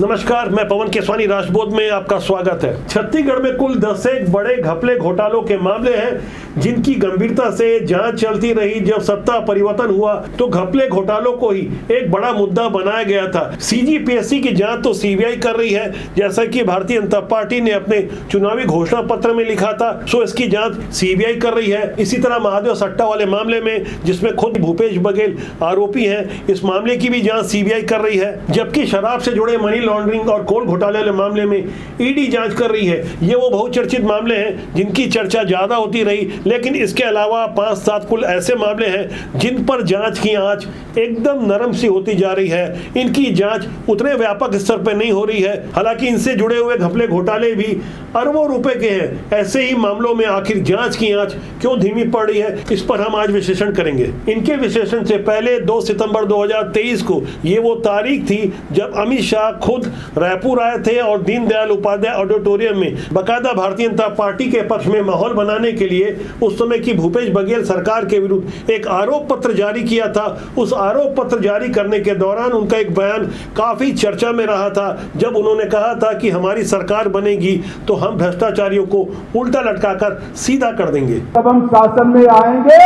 नमस्कार, मैं पवन केसवानी, राष्ट्रबोध में आपका स्वागत है। छत्तीसगढ़ में कुल 10 से बड़े घपले घोटालों के मामले हैं जिनकी गंभीरता से जांच चलती रही। जब सत्ता परिवर्तन हुआ तो घपले घोटालों को ही एक बड़ा मुद्दा बनाया गया था। सीजीपीएससी की जांच तो सीबीआई कर रही है, जैसा कि भारतीय जनता पार्टी ने अपने चुनावी घोषणा पत्र में लिखा था, सो इसकी जांच सीबीआई कर रही है। इसी तरह महादेव सट्टा वाले मामले में, जिसमें खुद भूपेश बघेल आरोपी हैं, इस मामले की भी जांच सीबीआई कर रही है। जबकि शराब से जुड़े मनी लॉन्ड्रिंग और कोल घोटाले वाले मामले में ईडी जांच कर रही है। ये वो बहुचर्चित मामले हैं जिनकी चर्चा ज्यादा होती रही, लेकिन इसके अलावा 5-7 कुल ऐसे मामले हैं जिन पर जांच की आंच एकदम नरम सी होती जा रही है। इनकी जांच उतने व्यापक स्तर पर नहीं हो रही है। हालांकि इनसे जुड़े हुए घपले घोटाले भी अरबों रुपए के हैं। ऐसे ही मामलों में आखिर जांच की आंच क्यों धीमी पड़ रही है, इस पर हम आज विश्लेषण करेंगे। इनके विश्लेषण से पहले 2 सितंबर 2023 को ये वो तारीख थी जब अमित शाह खुद रायपुर आए थे और दीनदयाल उपाध्याय ऑडिटोरियम में बाकायदा भारतीय जनता पार्टी के पक्ष में माहौल बनाने के लिए उस समय की भूपेश बघेल सरकार के विरुद्ध एक आरोप पत्र जारी किया था। उस आरोप पत्र जारी करने के दौरान उनका एक बयान काफी चर्चा में रहा था, जब उन्होंने कहा था कि हमारी सरकार बनेगी तो हम भ्रष्टाचारियों को उल्टा लटकाकर सीधा कर देंगे। जब हम शासन में आएंगे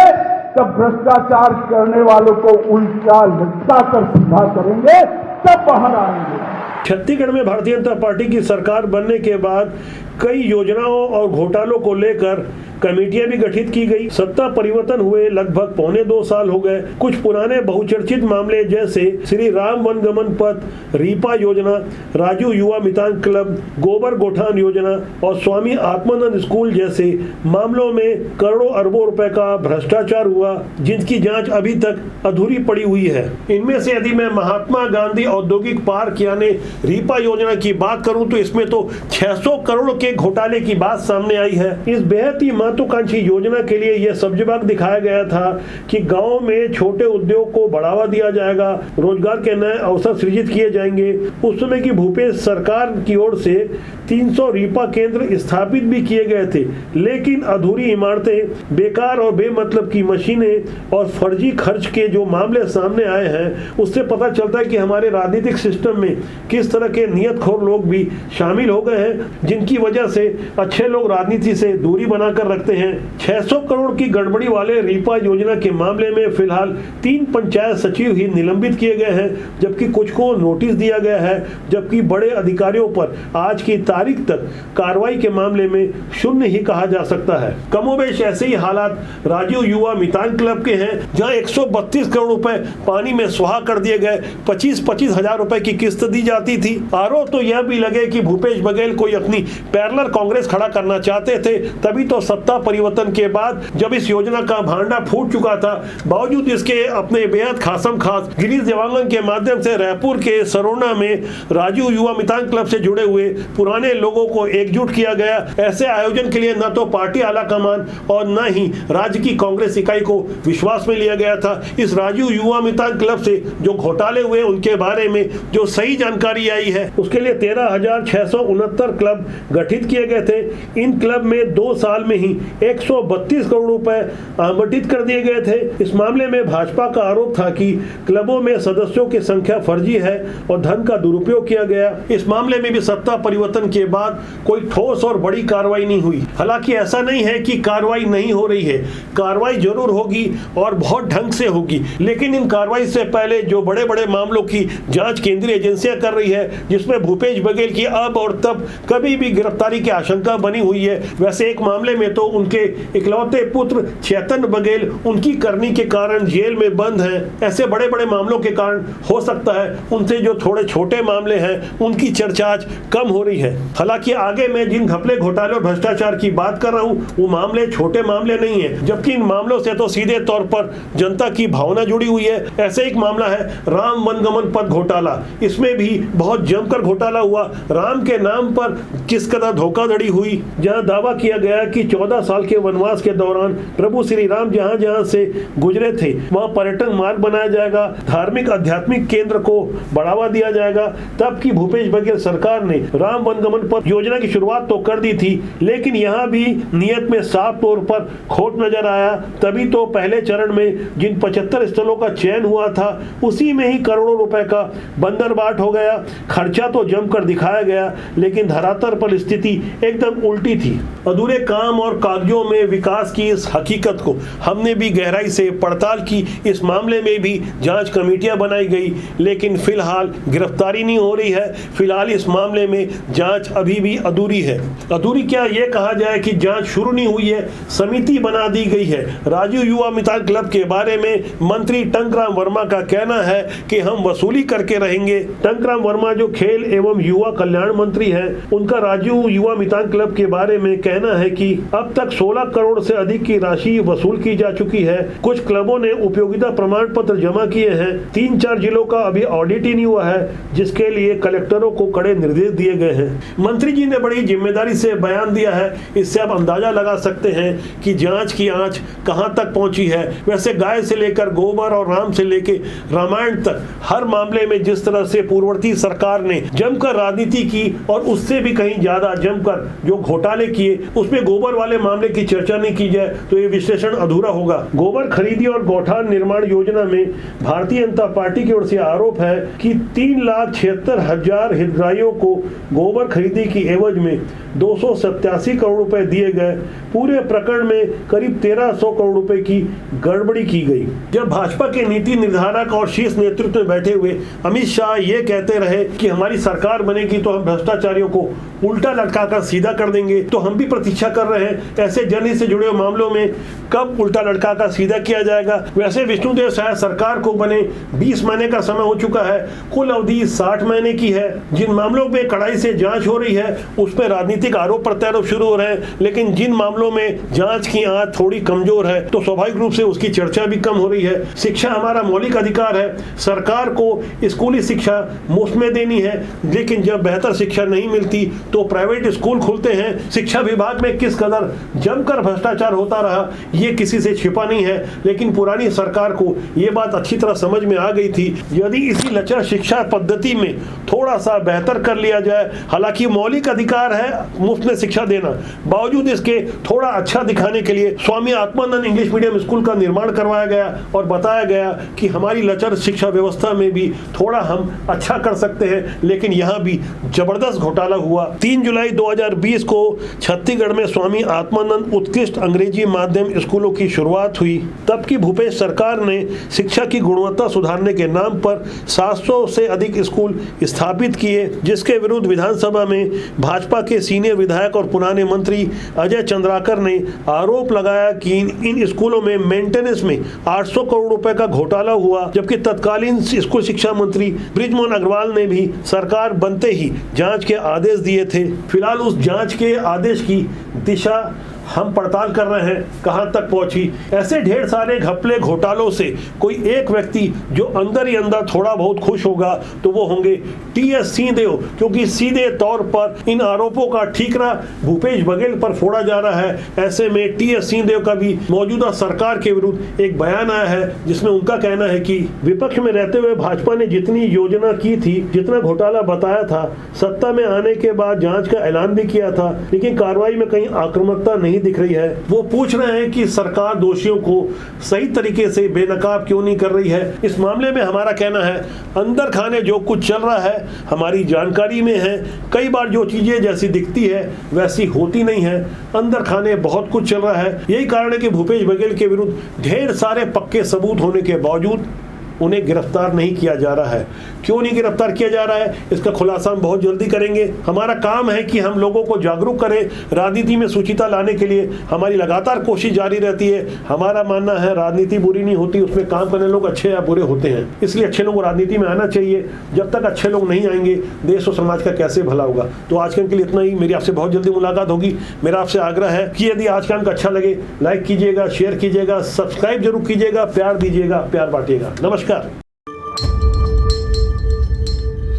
तब भ्रष्टाचार करने वालों को उल्टा लटकाकर सीधा करेंगे, तब बाहर आएंगे। छत्तीसगढ़ में भारतीय जनता पार्टी की सरकार बनने के बाद कई योजनाओं और घोटालों को लेकर कमेटियां भी गठित की गई। सत्ता परिवर्तन हुए लगभग 1.25 साल हो गए। कुछ पुराने बहुचर्चित मामले जैसे श्री राम वनगमन पथ, रीपा योजना, राजू युवा मितान क्लब, गोबर गोठान योजना और स्वामी आत्मानंद स्कूल जैसे मामलों में करोड़ों अरबों रुपए का भ्रष्टाचार हुआ, जिनकी जांच अभी तक अधूरी पड़ी हुई है। इनमें से यदि मैं महात्मा गांधी औद्योगिक पार्क यानी रीपा योजना की बात करूं तो इसमें तो 600 करोड़ के घोटाले की बात सामने आई है। इस बेहद ही महत्वाकांक्षी योजना के लिए यह सब्ज बाग दिखाया गया था कि गांव में छोटे उद्योग को बढ़ावा दिया जाएगा, रोजगार के नए अवसर सृजित किए जाएंगे। उस समय की भूपेश सरकार की ओर से 300 रीपा केंद्र स्थापित भी किए गए थे, लेकिन अधूरी इमारतें, बेकार और बेमतलब की मशीनें और फर्जी खर्च के जो मामले सामने आए हैं, उससे पता चलता है कि हमारे राजनीतिक सिस्टम में किस तरह के नियतखोर लोग भी शामिल हो गए हैं, जिनकी वजह से अच्छे लोग राजनीति से दूरी बनाकर रखते हैं। 600 करोड़ की गड़बड़ी वाले रीपा योजना के मामले में फिलहाल 3 पंचायत सचिव ही निलंबित किए गए हैं, जबकि कुछ को नोटिस दिया गया है, जबकि बड़े अधिकारियों पर आज की तारीख तक कार्रवाई के मामले में शून्य ही कहा जा सकता है। कमोबेश ऐसे ही हालात राजीव युवा मितान क्लब के हैं, जहां 132 करोड़ रुपए पानी में सुहा कर दिए गए। 25-25 हजार रुपए की किस्त दी जाती थी। आरोप तो यह भी लगे कि भूपेश बघेल कोई अपनी पैरेलल कांग्रेस खड़ा करना चाहते थे, तभी तो सत्ता परिवर्तन के बाद जब इस योजना का भांडा फूट चुका था, बावजूद इसके अपने बेहद खासम खास गिरीश देवांगन के माध्यम से रायपुर के सरोना में राजीव युवा मितान क्लब से जुड़े हुए पुराने लोगों को एकजुट किया गया। ऐसे आयोजन के लिए न तो पार्टी आला कमान और न ही राज्य की कांग्रेस इकाई को विश्वास में लिया गया था। इस राजीव युवा मितान क्लब से जो घोटाले हुए उनके बारे में जो सही जानकारी आई है, उसके लिए 13,669 क्लब गठित किए गए थे। इन क्लब में 2 साल में ही 132 करोड़ रुपए आवंटित कर दिए गए थे। इस मामले में भाजपा का आरोप था कि क्लबों में सदस्यों की संख्या फर्जी है और धन का दुरुपयोग किया गया। इस मामले में भी सत्ता परिवर्तन के बाद कोई ठोस और बड़ी कार्रवाई नहीं हुई। हालांकि ऐसा नहीं है कि कार्रवाई नहीं हो रही है, कार्रवाई जरूर होगी और बहुत ढंग से होगी, लेकिन इन कार्रवाई से पहले जो बड़े बड़े मामलों की जांच केंद्रीय एजेंसियां कर रही है, जिसमें भूपेश बघेल की अब और तब कभी भी गिरफ्तारी की आशंका बनी हुई है। वैसे एक मामले में तो उनके इकलौते पुत्र चेतन बघेल उनकी करनी के कारण जेल में बंद हैं। ऐसे बड़े बड़े मामलों के कारण हो सकता है उनसे जो थोड़े छोटे मामले हैं उनकी चर्चा आज कम हो रही है। हालांकि आगे मैं जिन घपले घोटाले और भ्रष्टाचार की बात कर रहा हूं वो मामले छोटे मामले नहीं है, जबकि इन मामलों से तो सीधे तौर पर जनता की भावना जुड़ी हुई है। ऐसे एक मामला है राम वनगमन पथ घोटाला। इसमें भी बहुत जमकर घोटाला हुआ। राम के नाम पर किस कदर ज्यादा धोखाधड़ी हुई, जहां दावा किया गया कि 14 साल के वनवास के दौरान प्रभु श्री राम जहां जहां से गुजरे थे वहां पर्यटन मार्ग बनाया जाएगा, धार्मिक आध्यात्मिक केंद्र को बढ़ावा दिया जाएगा। तब की भूपेश बघेल सरकार ने राम वनगमन पथ योजना की शुरुआत तो कर दी थी, लेकिन यहां भी नियत में साफ तौर पर खोट नजर आया। तभी तो पहले चरण में जिन 75 स्थलों का चयन हुआ था उसी में ही करोड़ों रुपए का बंदरबाट हो गया। खर्चा तो जमकर दिखाया गया, लेकिन धरातल पर स्थिति एकदम उल्टी थी। अधूरे काम और कागजों में विकास की इस हकीकत को हमने भी गहराई से पड़ताल की। इस मामले में भी जांच कमेटियां बनाई गई, लेकिन फिलहाल गिरफ्तारी नहीं हो रही है। फिलहाल इस मामले में जांच अभी भी अधूरी है। अधूरी क्या ये कहा जाए कि जांच शुरू नहीं हुई है, समिति बना दी गई है। राजीव युवा मितान क्लब के बारे में मंत्री टंकराम वर्मा का कहना है कि हम वसूली करके रहेंगे। टंकराम वर्मा जो खेल एवं युवा कल्याण मंत्री हैं, उनका राजीव युवा मितान क्लब के बारे में कहना है कि अब तक 16 करोड़ से अधिक की राशि वसूल की जा चुकी है। कुछ क्लबों ने उपयोगिता प्रमाण पत्र जमा किए हैं। 3-4 जिलों का अभी ऑडिट ही नहीं हुआ है, जिसके लिए कलेक्टरों को कड़े निर्देश दिए गए हैं। मंत्री जी ने बड़ी जिम्मेदारी से बयान दिया है। इससे आप अंदाजा लगा सकते हैं कि जांच की आंच कहां तक पहुंची है। वैसे गाय से लेकर गोबर और राम से लेकर रामायण तक हर मामले में जिस तरह से पूर्ववर्ती सरकार ने जमकर राजनीति की और उससे भी कहीं ज्यादा जमकर जो घोटाले किए, उसमें गोबर वाले मामले की चर्चा नहीं की जाए तो ये विश्लेषण अधूरा होगा। गोबर खरीदी और गौठान निर्माण योजना में भारतीय जनता पार्टी की ओर से आरोप है कि 3,76,000 हितग्राहियों को गोबर खरीदी की एवज में 287 करोड़ रुपए दिए गए। पूरे प्रकरण में करीब 1,300 करोड़ रुपए की गड़बड़ी की गई। जब भाजपा के नीति निर्धारक और शीर्ष नेतृत्व में बैठे हुए अमित शाह ये कहते रहे कि हमारी सरकार बनेगी तो हम भ्रष्टाचारियों को उल्टा लटकाकर सीधा कर देंगे, तो हम भी प्रतीक्षा कर रहे हैं ऐसे जनहित से जुड़े मामलों में कब उल्टा लटकाकर सीधा किया जाएगा। वैसे विष्णुदेव साय सरकार को बने 20 महीने का समय हो चुका है, कुल अवधि 60 महीने की है। जिन मामलों में कड़ाई से जांच हो रही है उसमें राजनीतिक आरोप प्रत्यारोप शुरू हो रहे हैं, लेकिन जिन मामलों में जांच की आंच थोड़ी कमजोर है तो स्वाभाविक रूप से उसकी चर्चा भी कम हो रही है। शिक्षा हमारा मौलिक अधिकार है, सरकार को स्कूली शिक्षा मुफ्त में देनी है, लेकिन जब बेहतर शिक्षा नहीं मिलती तो प्राइवेट स्कूल खुलते हैं। शिक्षा विभाग में किस कदर जमकर भ्रष्टाचार होता रहा ये किसी से छिपा नहीं है, लेकिन पुरानी सरकार को ये बात अच्छी तरह समझ में आ गई थी। यदि इसी लचर शिक्षा पद्धति में थोड़ा सा बेहतर कर लिया जाए, हालांकि मौलिक अधिकार है मुफ्त में शिक्षा देना, बावजूद इसके थोड़ा अच्छा दिखाने के लिए Swami Atmanand English medium school का निर्माण करवाया गया और बताया गया कि हमारी लचर शिक्षा व्यवस्था में भी थोड़ा हम अच्छा कर सकते हैं, लेकिन यहाँ भी जबरदस्त घोटाला हुआ। 3 जुलाई 2020 को छत्तीसगढ़ में स्वामी आत्मानंद उत्कृष्ट अंग्रेजी माध्यम स्कूलों की शुरुआत हुई। तब की भूपेश सरकार ने शिक्षा की गुणवत्ता सुधारने के नाम पर 700 से अधिक स्कूल स्थापित किए, जिसके विरुद्ध विधानसभा में भाजपा के सीनियर विधायक और पुराने मंत्री अजय चंद्राकर ने आरोप लगाया कि इन स्कूलों में मेंटेनेंस में 800 करोड़ रुपए का घोटाला हुआ, जबकि तत्कालीन स्कूल शिक्षा मंत्री बृजमोहन अग्रवाल ने भी सरकार बनते ही जांच के आदेश दिए थे। फिलहाल उस जांच के आदेश की दिशा हम पड़ताल कर रहे हैं कहां तक पहुंची। ऐसे ढेर सारे घपले घोटालों से कोई एक व्यक्ति जो अंदर ही अंदर थोड़ा बहुत खुश होगा तो वो होंगे टीएस सिंहदेव, क्योंकि सीधे तौर पर इन आरोपों का ठीकरा भूपेश बघेल पर फोड़ा जा रहा है। ऐसे में टीएस सिंहदेव का भी मौजूदा सरकार के विरुद्ध एक बयान आया है, जिसमें उनका कहना है कि विपक्ष में रहते हुए भाजपा ने जितनी योजना की थी, जितना घोटाला बताया था, सत्ता में आने के बाद जांच का ऐलान भी किया था, लेकिन कार्रवाई में कहीं आक्रामकता नहीं दिख रही है। वो पूछ रहे हैं कि सरकार दोषियों को सही तरीके से बेनकाब क्यों नहीं कर रही है। इस मामले में हमारा कहना है, अंदर खाने जो कुछ चल रहा है हमारी जानकारी में है। कई बार जो चीजें जैसी दिखती है वैसी होती नहीं है, अंदर खाने बहुत कुछ चल रहा है। यही कारण है कि भूपेश बघेल के विरुद्ध ढेर सारे पक्के सबूत होने के बावजूद उन्हें गिरफ्तार नहीं किया जा रहा है। क्यों नहीं गिरफ्तार किया जा रहा है, इसका खुलासा हम बहुत जल्दी करेंगे। हमारा काम है कि हम लोगों को जागरूक करें, राजनीति में शुचिता लाने के लिए हमारी लगातार कोशिश जारी रहती है। हमारा मानना है राजनीति बुरी नहीं होती, उसमें काम करने लोग अच्छे या बुरे होते हैं, इसलिए अच्छे लोग राजनीति में आना चाहिए। जब तक अच्छे लोग नहीं आएंगे देश और समाज का कैसे भला होगा। तो आज के लिए इतना ही। मेरी आपसे बहुत जल्दी मुलाकात होगी। मेरा आपसे आग्रह है कि यदि आज का अंक अच्छा लगे लाइक कीजिएगा, शेयर कीजिएगा, सब्सक्राइब जरूर कीजिएगा, प्यार दीजिएगा, प्यार बांटिएगा। नमस्कार।